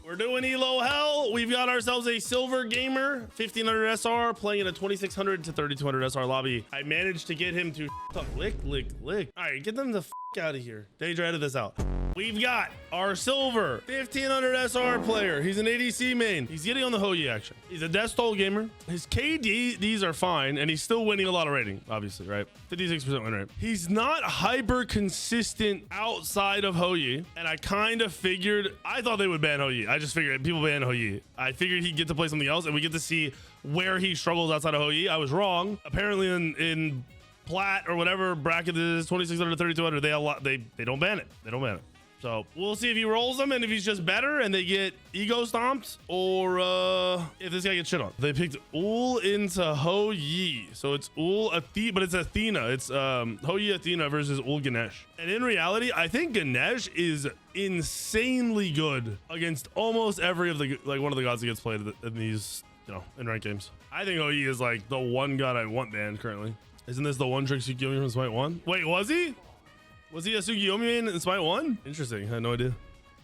We're doing Elo Hell. We've got ourselves a silver gamer, 1500 SR, playing in a 2600 to 3200 SR lobby. I managed to get him to lick. All right, get them the out of here. Danger, edit this out. We've got our silver 1500 SR player. He's an ADC main. He's getting on the Hoyi action. He's a Death Toll gamer. His KD, these are fine, and he's still winning a lot of rating, obviously, right? 56% win rate. He's not hyper consistent outside of Hoyi, and I kind of figured, I thought they would ban Hoyi. I just figured people ban Hoyi. I figured he'd get to play something else, and we get to see where he struggles outside of Hoyi. I was wrong. Apparently in plat or whatever bracket is 2600 to 3200, they don't ban it. They don't ban it. So we'll see if he rolls them and if he's just better and they get ego stomped, or if this guy gets shit on. They picked Ul into Hoyi, so it's Ul Athena, but it's Athena. It's Hoyi Athena versus Ul Ganesh. And in reality, I think Ganesh is insanely good against almost every of the one of the gods that gets played in these, in ranked games. I think Hoyi is like the one god I want banned currently. Isn't this the one trick Tsukiyomi from Smite 1? Wait, was he? Was he a Tsukiyomi main in Smite 1? Interesting. I had no idea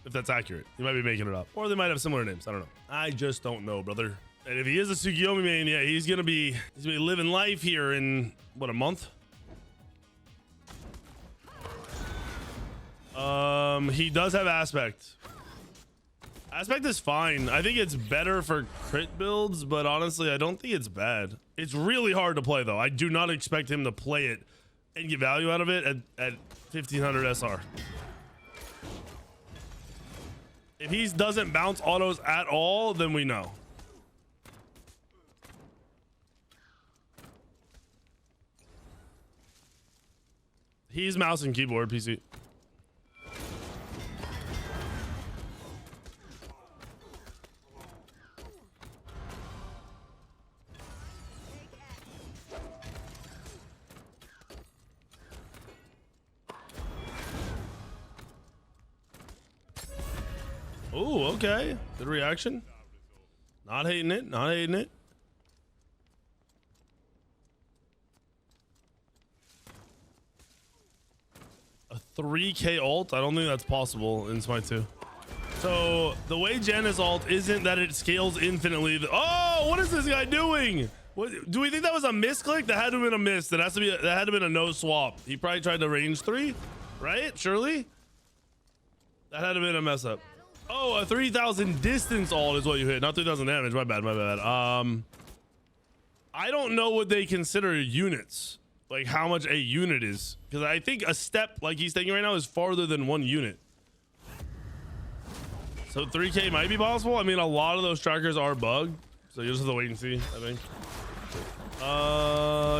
if that's accurate. He might be making it up. Or they might have similar names. I don't know. I just don't know, brother. And if he is a Tsukiyomi main, yeah, he's gonna be living life here in what, a month? He does have aspect. Aspect is fine. I think it's better for crit builds, but honestly, I don't think it's bad. It's really hard to play though. I do not expect him to play it and get value out of it at 1500 SR. If he doesn't bounce autos at all, then we know. He's mouse and keyboard PC. Oh, okay. Good reaction. Not hating it. Not hating it. A 3K ult? I don't think that's possible in Smite 2. So the way Janna's ult isn't that it scales infinitely. Oh, what is this guy doing? What, do we think that was a misclick? That had to have been a miss. That had to have been a no swap. He probably tried to range 3, right? Surely? That had to have been a mess up. Oh, a 3000 distance ult is what you hit, not 3000 damage. My bad. I don't know what they consider units, like how much a unit is, because I think a step like he's taking right now is farther than 1 unit. So 3K might be possible. I mean, a lot of those trackers are bugged, so you just have to wait and see. I think.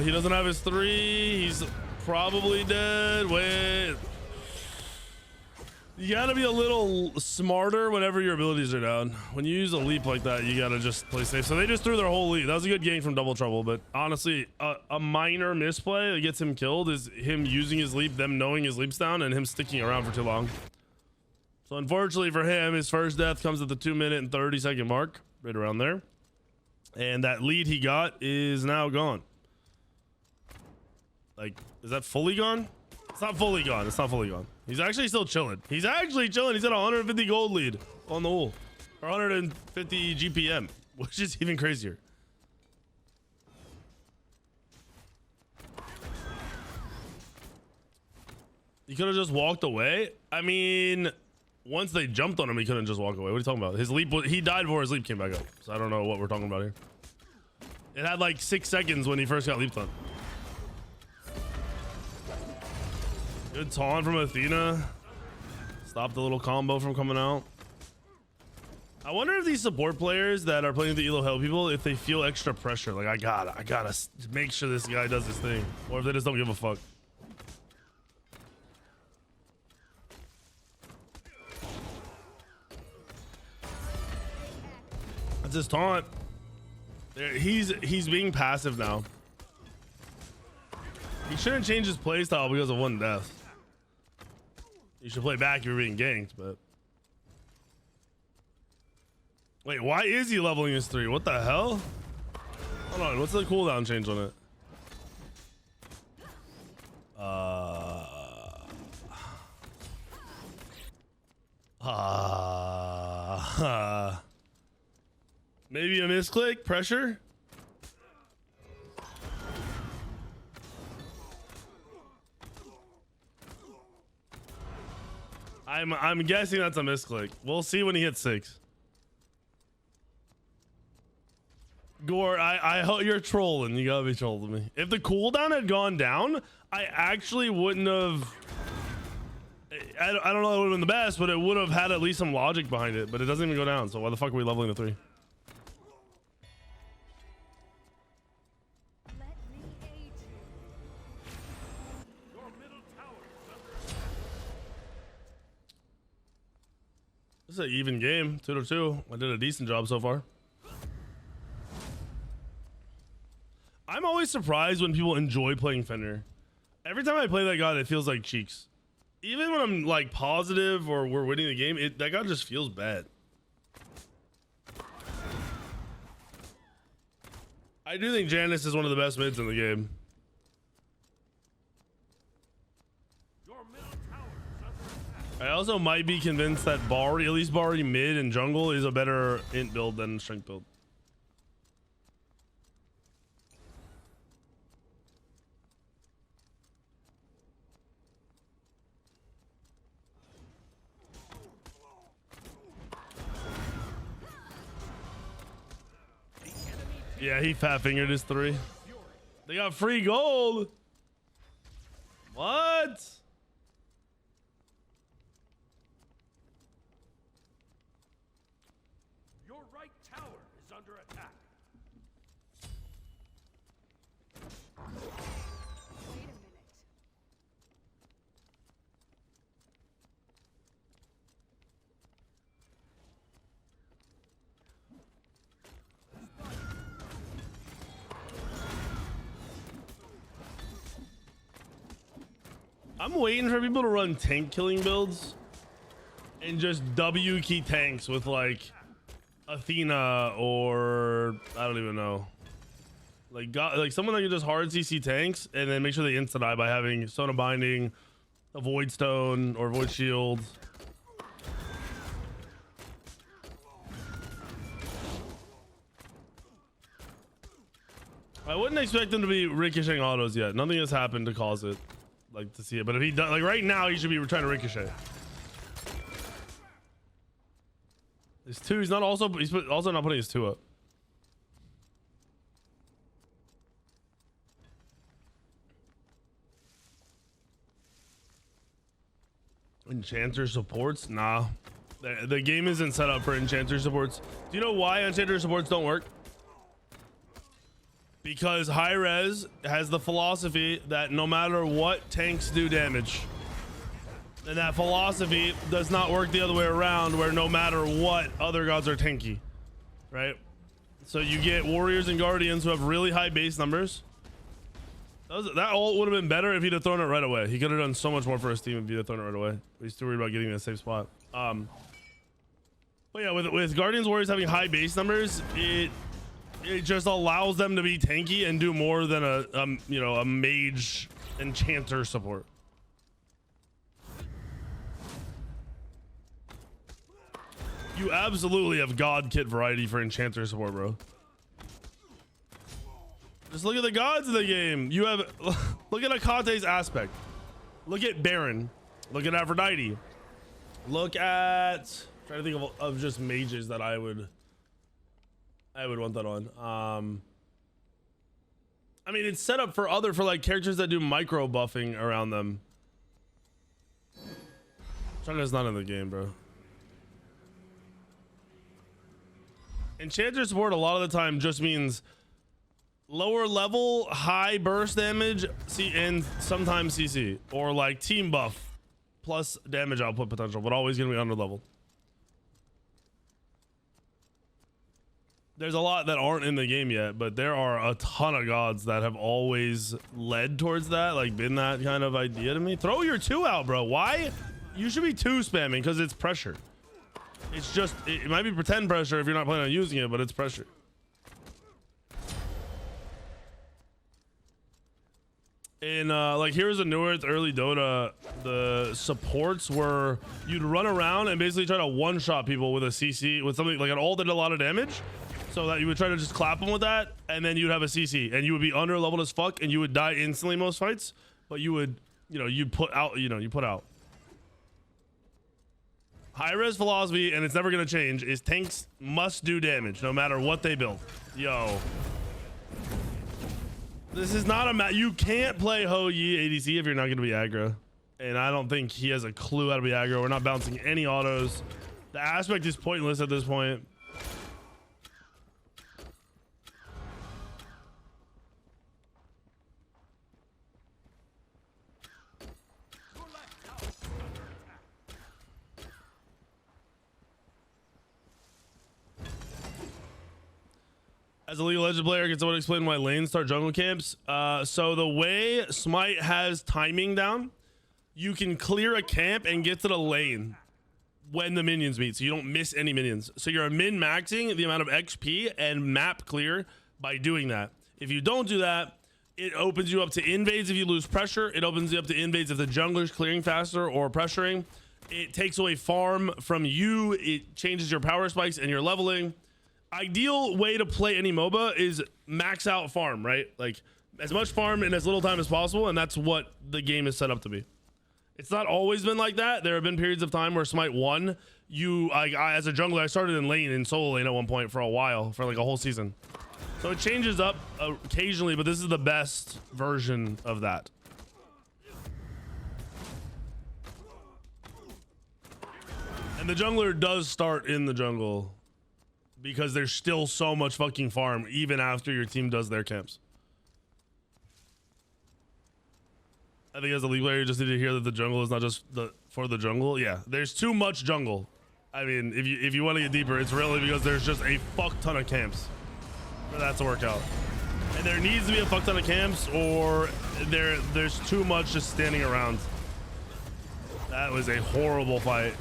He doesn't have his 3. He's probably dead. Wait. You gotta be a little smarter whenever your abilities are down. When you use a leap like that, you gotta just play safe. So they just threw their whole leap. That was a good gank from Double Trouble, but honestly, a minor misplay that gets him killed is him using his leap, them knowing his leap's down, and him sticking around for too long. So unfortunately for him, his first death comes at the 2-minute and 30-second mark, right around there. And that lead he got is now gone. Like, is that fully gone? It's not fully gone. It's not fully gone. He's actually still chilling. He's actually chilling. He's at 150 gold lead on the Ul, or 150 GPM, which is even crazier. He could have just walked away. I mean, once they jumped on him, he couldn't just walk away. What are you talking about? His leap, he died before his leap came back up. So I don't know what we're talking about here. It had like 6 seconds when he first got leaped on. Good taunt from Athena. Stop the little combo from coming out. I wonder if these support players that are playing the Elo Hell people, if they feel extra pressure, like I gotta make sure this guy does his thing, or if they just don't give a fuck. That's his taunt. He's being passive now. He shouldn't change his playstyle because of 1 death. You should play back if you're being ganked, but wait, why is he leveling his 3? What the hell? Hold on, what's the cooldown change on it? Maybe a misclick, pressure. I'm guessing that's a misclick. We'll see when he hits 6. Gore, I hope you're trolling. You gotta be trolling me. If the cooldown had gone down, I actually wouldn't have. I don't know, it would have been the best, but it would have had at least some logic behind it. But it doesn't even go down. So why the fuck are we leveling to 3? This is an even game, 2-2. I did a decent job so far. I'm always surprised when people enjoy playing Fenrir. Every time I play that god, it feels like cheeks. Even when I'm like positive or we're winning the game, that god just feels bad. I do think Janice is one of the best mids in the game. I also might be convinced that Bari, at least Bari mid and jungle, is a better int build than strength build. Yeah, he fat fingered his 3. They got free gold. What? Your right tower is under attack. Wait a minute. I'm waiting for people to run tank killing builds and just W key tanks with like Athena or I don't even know, like someone that can just hard CC tanks and then make sure they insta die by having Sona Binding, a Void Stone or Void Shield. I wouldn't expect them to be ricocheting autos yet. Nothing has happened to cause it, like to see it. But if he does, like right now, he should be trying to ricochet. His 2, he's also not putting his 2 up. Enchanter supports? Nah. The game isn't set up for Enchanter supports. Do you know why Enchanter supports don't work? Because high res has the philosophy that no matter what, tanks do damage. And that philosophy does not work the other way around, where no matter what, other gods are tanky, right? So you get warriors and guardians who have really high base numbers. That ult would have been better if he'd have thrown it right away. He could have done so much more for his team if he'd have thrown it right away. But he's too worried about getting in a safe spot. But yeah, with guardians warriors having high base numbers, it just allows them to be tanky and do more than a mage enchanter support. You absolutely have god kit variety for enchanter support, bro. Just look at the gods in the game. You have look at Akate's aspect. Look at Baron. Look at Aphrodite. Look at trying to think of just mages that I would want that on. I mean, it's set up for like characters that do micro buffing around them. Chunga's not in the game, bro. Enchanter support a lot of the time just means lower level, high burst damage, and sometimes CC, or like team buff plus damage output potential, but always gonna be under level. There's a lot that aren't in the game yet, but there are a ton of gods that have always led towards that, like been that kind of idea to me. Throw your 2 out, bro. Why? You should be 2 spamming because it's pressure. It's just, it might be pretend pressure if you're not planning on using it, but it's pressure. And in like Heroes of Newerth, early Dota, the supports were you'd run around and basically try to one-shot people with a CC, with something like an ult that did a lot of damage, so that you would try to just clap them with that, and then you'd have a CC, and you would be under leveled as fuck, and you would die instantly most fights, but you would, you know, you put out. High-res philosophy, and it's never gonna change, is tanks must do damage no matter what they build. Yo. This is not a you can't play Ho Yi ADC if you're not going to be aggro. And I don't think he has a clue how to be aggro. We're not bouncing any autos. The aspect is pointless at this point. As a League of Legends player, can someone explain why lanes start jungle camps? So the way Smite has timing down, you can clear a camp and get to the lane when the minions meet, so you don't miss any minions. So you're min-maxing the amount of XP and map clear by doing that. If you don't do that, it opens you up to invades if you lose pressure. It opens you up to invades if the jungler's clearing faster or pressuring. It takes away farm from you. It changes your power spikes and your leveling. Ideal way to play any MOBA is max out farm, right? Like as much farm in as little time as possible, and that's what the game is set up to be. It's not always been like that. There have been periods of time where Smite 1, I as a jungler, I started in lane, in solo lane at one point for a while, for like a whole season. So it changes up occasionally, but this is the best version of that. And the jungler does start in the jungle, because there's still so much fucking farm even after your team does their camps. I think as a league player, you just need to hear that the jungle is not just for the jungle. Yeah, there's too much jungle. I mean, if you want to get deeper, it's really because there's just a fuck ton of camps for that to work out. And there needs to be a fuck ton of camps, or there's too much just standing around. That was a horrible fight.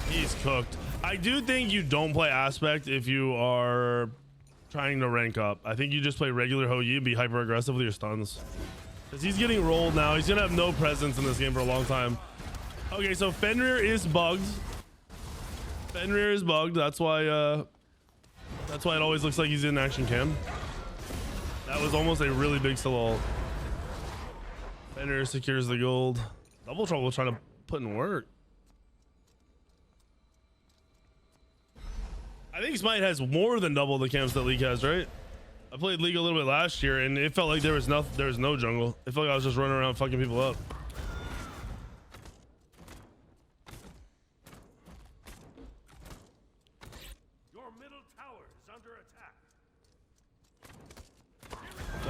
He's cooked. I do think you don't play aspect if you are trying to rank up. I think you just play regular Ho Yi and be hyper aggressive with your stuns, because he's getting rolled now. He's gonna have no presence in this game for a long time. Okay, so Fenrir is bugged. Fenrir is bugged. That's why it always looks like he's in action cam. That was almost a really big still ult. Fenrir secures the gold. Double Trouble trying to put in work. I think Smite has more than double the camps that League has, right? I played League a little bit last year, and it felt like there was no jungle. It felt like I was just running around fucking people up. Your middle tower is under attack.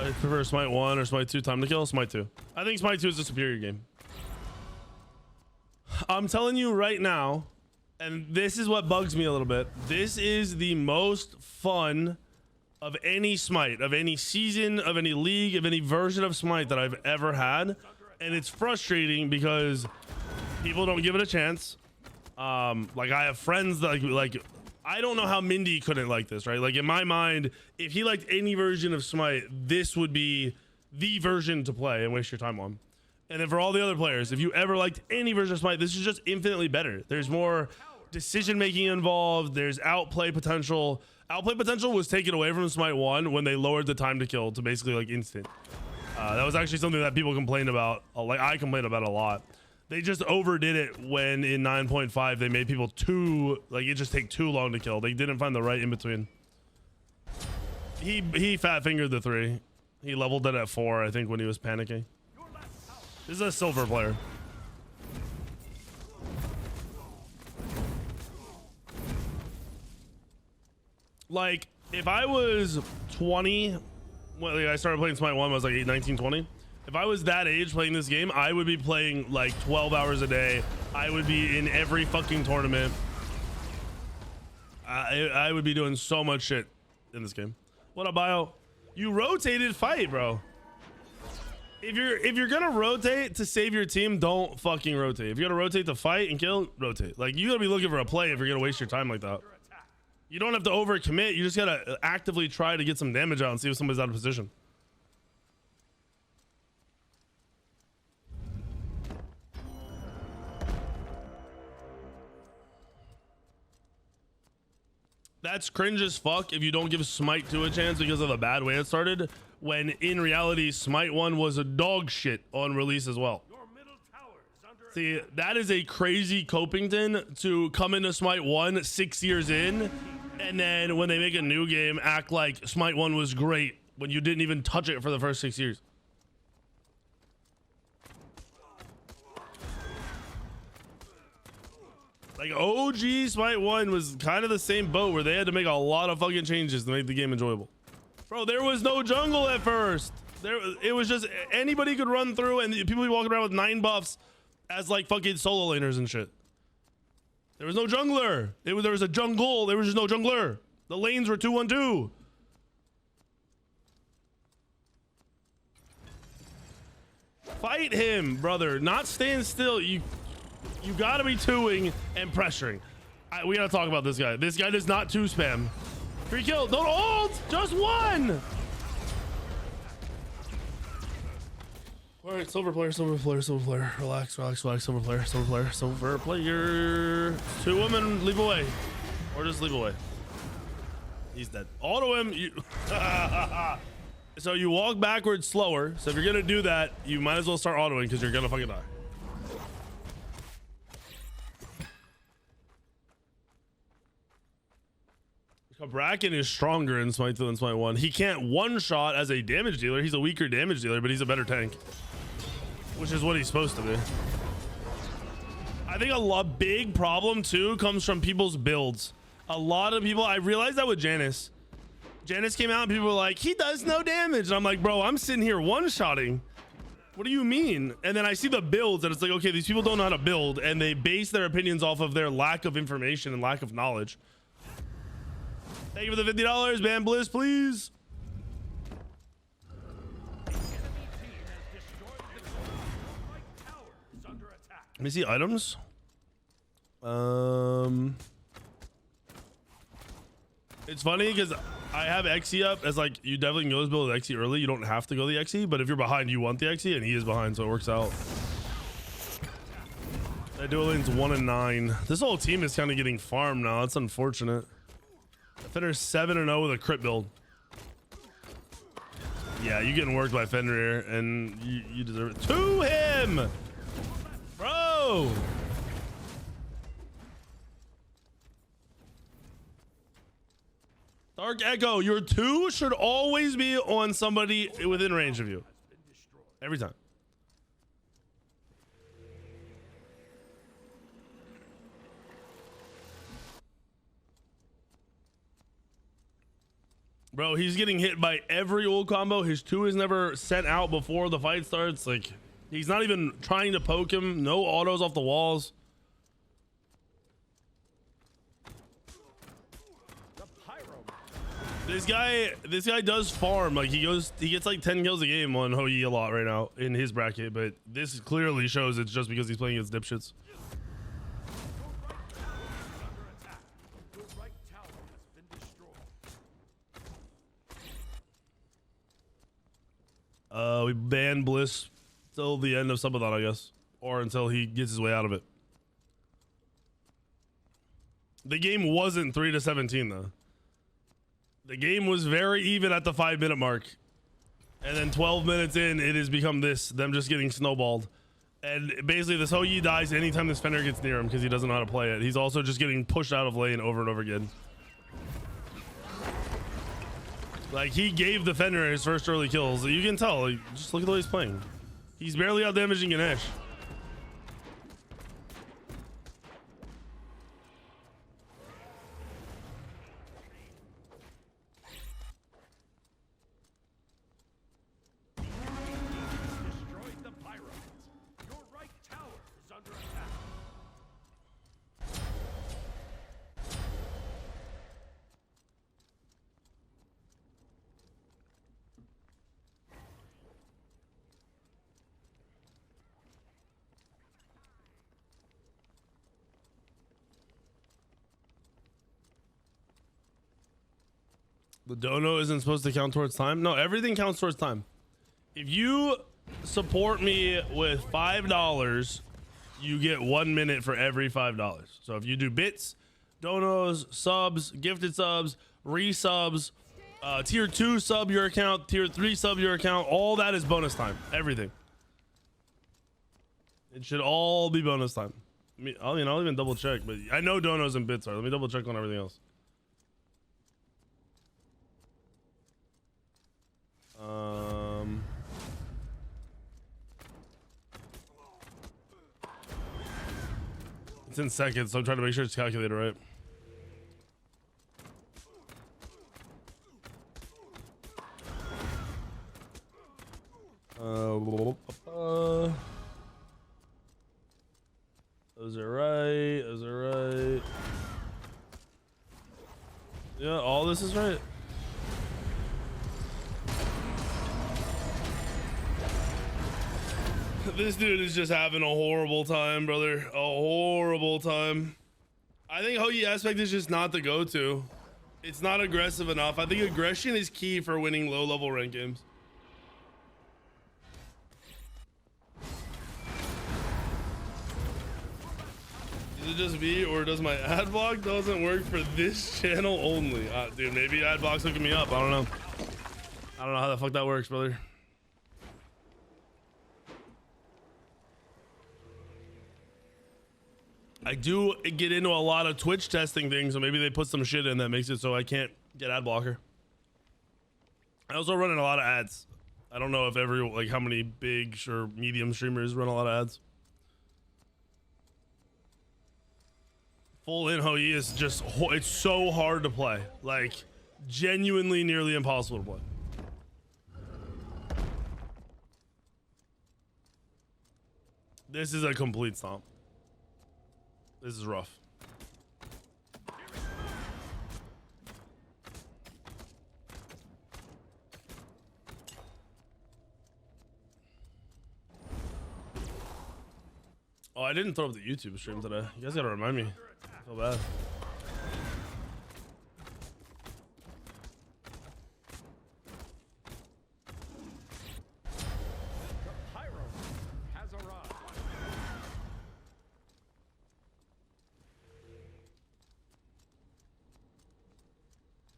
I prefer Smite 1 or Smite 2 time to kill. Smite 2. I think Smite 2 is a superior game. I'm telling you right now, and this is what bugs me a little bit, this is the most fun of any Smite, of any season, of any league, of any version of Smite that I've ever had. And it's frustrating because people don't give it a chance. Like I have friends that like I don't know how Mindy couldn't like this, right? Like in my mind, if he liked any version of Smite, this would be the version to play and waste your time on. And then for all the other players, if you ever liked any version of Smite, this is just infinitely better. There's more decision making involved. There's outplay potential. Outplay potential was taken away from Smite 1 when they lowered the time to kill to basically like instant. That was actually something that people complained about. Like I complained about a lot. They just overdid it when in 9.5 they made people it just take too long to kill. They didn't find the right in between. He fat fingered the 3. He leveled it at 4, I think, when he was panicking. This is a silver player. Like, if I was 20, well, I started playing Smite 1 when I was like 19, 20. If I was that age playing this game, I would be playing like 12 hours a day. I would be in every fucking tournament. I would be doing so much shit in this game. What up, Bio? You rotated fight, bro. If you're gonna rotate to save your team, don't fucking rotate. If you're gonna rotate to fight and kill, rotate. Like, you gotta be looking for a play if you're gonna waste your time like that. You don't have to overcommit. You just gotta actively try to get some damage out and see if somebody's out of position. That's cringe as fuck if you don't give Smite 2 a chance because of the bad way it started, when in reality Smite 1 was a dog shit on release as well. Your middle tower is under See, that is a crazy Copington to come into Smite 1 6 years in, and then when they make a new game, act like Smite 1 was great when you didn't even touch it for the first 6 years. Like, OG Smite 1 was kind of the same boat where they had to make a lot of fucking changes to make the game enjoyable. Bro, there was no jungle at first. It was just anybody could run through, and people be walking around with 9 buffs as like fucking solo laners and shit. There was no jungler. There was a jungle. There was just no jungler. The lanes were 2-1-2. Fight him, brother. Not stand still. You gotta be 2ing and pressuring. We gotta talk about this guy. This guy does not 2 spam. Free kill. Don't ult. Just 1. All right, silver player, silver player, silver player. Relax, relax, relax. Silver player, silver player, silver player. 2 women, leave away, or just leave away. He's dead. Auto him. So you walk backwards slower. So if you're gonna do that, you might as well start autoing because you're gonna fucking die. Bracken is stronger in Smite 2 than Smite 1. He can't one-shot as a damage dealer. He's a weaker damage dealer, but he's a better tank, which is what he's supposed to be. I think a big problem too comes from people's builds. A lot of people, I realized that with Janice. Janice came out and people were like, he does no damage. And I'm like, bro, I'm sitting here one-shotting. What do you mean? And then I see the builds and it's like, okay, these people don't know how to build, and they base their opinions off of their lack of information and lack of knowledge. Thank you for the $50, man. Bliss, please. Let me see items. It's funny because I have XE up as like, you definitely can go build XE early. You don't have to go the XE, but if you're behind, you want the XE, and he is behind, so it works out. That dual lane's 1-9. This whole team is kind of getting farmed now. That's unfortunate. Fender's 7-0 with a crit build. Yeah, you getting worked by Fender here, and you deserve it. To him, bro. Dark Echo, your 2 should always be on somebody within range of you. Every time. Bro, he's getting hit by every ult combo. His 2 is never sent out before the fight starts. Like, he's not even trying to poke him. No autos off the walls. This guy does farm. Like, he gets like 10 kills a game on Hou Yi a lot right now in his bracket, but this clearly shows it's just because he's playing against dipshits. We ban Bliss till the end of Subathon, I guess, or until he gets his way out of it. The game wasn't 3-17 though. The game was very even at the 5-minute mark, and then 12 minutes in, it has become them just getting snowballed. And basically, this Hou Yi dies anytime this Fender gets near him because he doesn't know how to play it. He's also just getting pushed out of lane over and over again. Like, he gave the Fender his first early kills. You can tell. Like, just look at the way he's playing. He's barely out damaging Ganesh. The dono isn't supposed to count towards time. No, everything counts towards time. If you support me with $5, you get 1 minute for every $5. So if you do bits, donos, subs, gifted subs, resubs, tier 2 sub your account, tier 3 sub your account, all that is bonus time. Everything. It should all be bonus time. I mean, I'll even double check, but I know donos and bits are. Let me double check on everything else. It's in seconds, so I'm trying to make sure it's calculated right. Those are right. Those are right. Yeah, all this is right. This dude is just having a horrible time, brother. A horrible time. I think Hoagie Aspect is just not the go-to. It's not aggressive enough. I think aggression is key for winning low-level rank games. Is it just me, or does my ad block doesn't work for this channel only? Dude, maybe ad block's hooking me up. I don't know. I don't know how the fuck that works, brother. I do get into a lot of Twitch testing things, so maybe they put some shit in that makes it so I can't get ad blocker. I also run in a lot of ads. I don't know if how many big or medium streamers run a lot of ads. Full in Hoagie is just, it's so hard to play. Like, genuinely nearly impossible to play. This is a complete stomp. This is rough. Oh, I didn't throw up the YouTube stream today. You guys gotta remind me. I feel bad.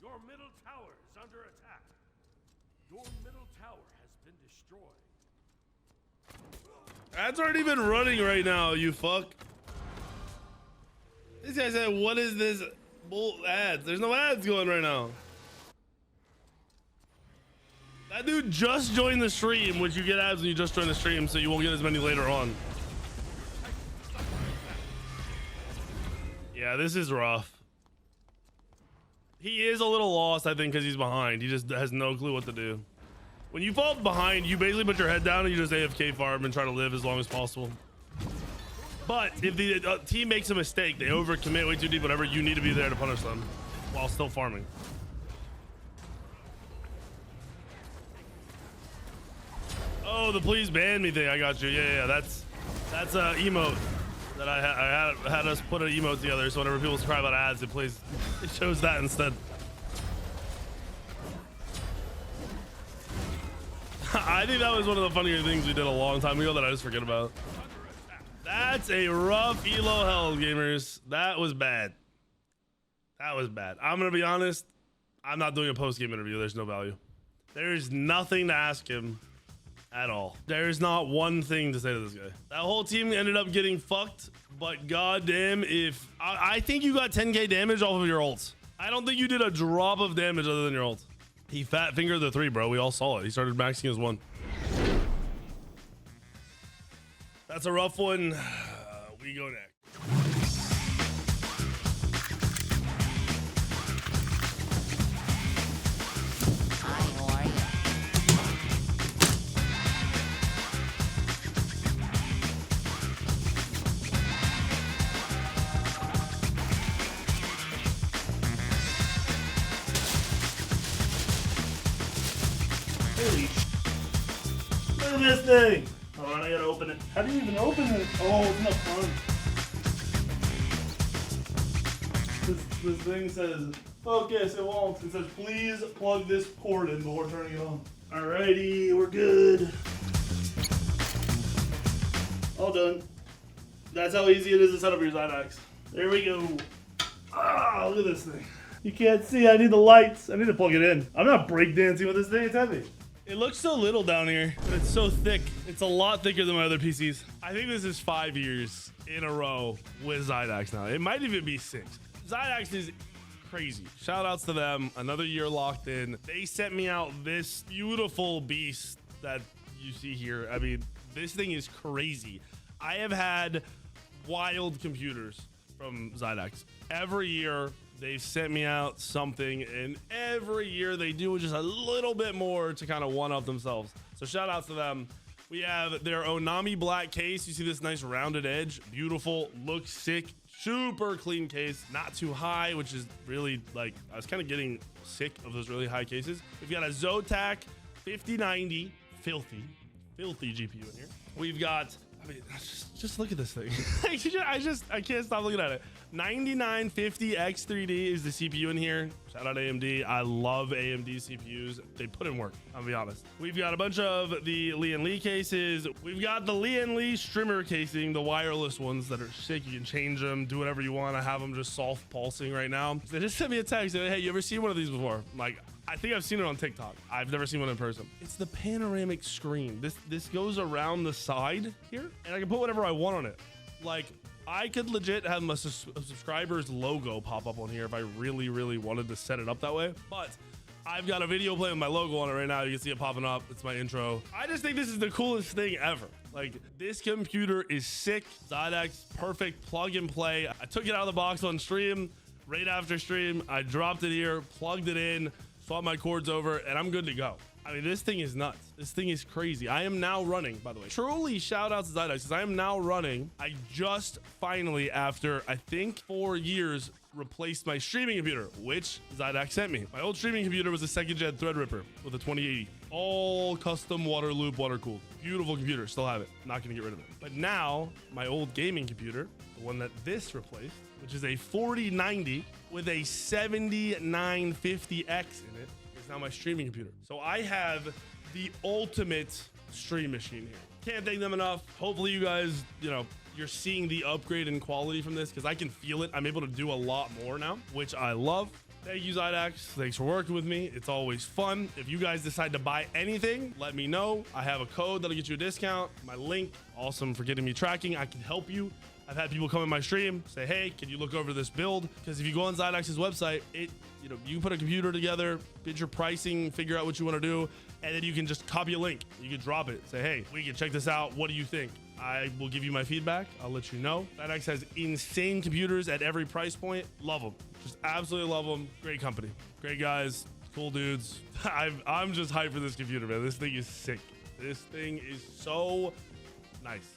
Your middle tower is under attack. Your middle tower has been destroyed. Ads aren't even running right now, you fuck. This guy said, what is this bull ads? There's no ads going right now. That dude just joined the stream, which you get ads when you just join the stream, so you won't get as many later on. Yeah, this is rough. He is a little lost, I think, because he's behind. He just has no clue what to do. When you fall behind, you basically put your head down and you just AFK farm and try to live as long as possible. But if the team makes a mistake, they overcommit way too deep, whatever, you need to be there to punish them while still farming. Oh, the please ban me thing. I got you. Yeah. That's a emote that I had us put an emote together. So whenever people cry about ads, it shows that instead. I think that was one of the funnier things we did a long time ago that I just forget about. That's a rough Elo Hell, gamers. That was bad. That was bad. I'm gonna be honest. I'm not doing a post-game interview. There's no value. There's nothing to ask him at all. There's not one thing to say to this guy. That whole team ended up getting fucked, but goddamn, if I think you got 10k damage off of your ults. I don't think you did a drop of damage other than your ult. He fat fingered the 3, bro. We all saw it. He started maxing his 1. That's a rough one. We go next. Hi, how are you? Holy look at this thing. Hold on, I gotta open it. How do you even open it? Oh, it's in the front. This thing says Focus, it won't. It says, please plug this port in before turning it on. Alrighty, we're good. All done. That's how easy it is to set up your Zydax. There we go. Ah, look at this thing. You can't see, I need the lights. I need to plug it in. I'm not breakdancing with this thing, it's heavy. It looks so little down here, but it's so thick. It's a lot thicker than my other PCs. I think this is 5 years in a row with Zydax now. It might even be 6. Zydax is crazy. Shout outs to them. Another year locked in. They sent me out this beautiful beast that you see here. I mean, this thing is crazy. I have had wild computers from Zydax. Every year, they've sent me out something, and every year they do just a little bit more to kind of one-up themselves. So shout out to them. We have their Onami black case. You see this nice rounded edge, beautiful, looks sick, super clean case, not too high, which is really like, I was kind of getting sick of those really high cases. We've got a Zotac 5090, filthy GPU in here. We've got, I mean, just look at this thing. I can't stop looking at it. 9950X3D is the CPU in here. Shout out AMD. I love AMD CPUs. They put in work, I'll be honest. We've got a bunch of the Lee & Lee cases. We've got the Lee & Lee streamer casing, the wireless ones that are sick. You can change them, do whatever you want. I have them just soft pulsing right now. They just sent me a text saying, hey, you ever seen one of these before? I'm like, I think I've seen it on TikTok. I've never seen one in person. It's the panoramic screen. This goes around the side here, and I can put whatever I want on it. Like, I could legit have a subscriber's logo pop up on here if I really, really wanted to set it up that way. But I've got a video playing with my logo on it right now. You can see it popping up. It's my intro. I just think this is the coolest thing ever. Like, this computer is sick. Zydax, perfect plug and play. I took it out of the box on stream. Right after stream, I dropped it here, plugged it in, swapped my cords over, and I'm good to go. I mean, this thing is nuts. This thing is crazy. I am now running, by the way. Truly shout out to Zydax, because I am now running. I just finally, after I think 4 years, replaced my streaming computer, which Zydax sent me. My old streaming computer was a 2nd gen Threadripper with a 2080. All custom water loop, water cooled. Beautiful computer, still have it. Not gonna get rid of it. But now, my old gaming computer, the one that this replaced, which is a 4090 with a 7950X in it, is now my streaming computer. So I have the ultimate stream machine here. Can't thank them enough. Hopefully you guys, you're seeing the upgrade in quality from this, because I can feel it. I'm able to do a lot more now, which I love. Thank you, Zydax. Thanks for working with me. It's always fun. If you guys decide to buy anything, let me know. I have a code that'll get you a discount. My link, awesome for getting me tracking. I can help you. I've had people come in my stream, say, hey, can you look over this build? Because if you go on Zydax's website, you can put a computer together, bid your pricing, figure out what you want to do, and then you can just copy a link. You can drop it, say, hey, we can check this out. What do you think? I will give you my feedback. I'll let you know. Zydax has insane computers at every price point. Love them. Just absolutely love them. Great company. Great guys. Cool dudes. I'm just hyped for this computer, man. This thing is sick. This thing is so nice.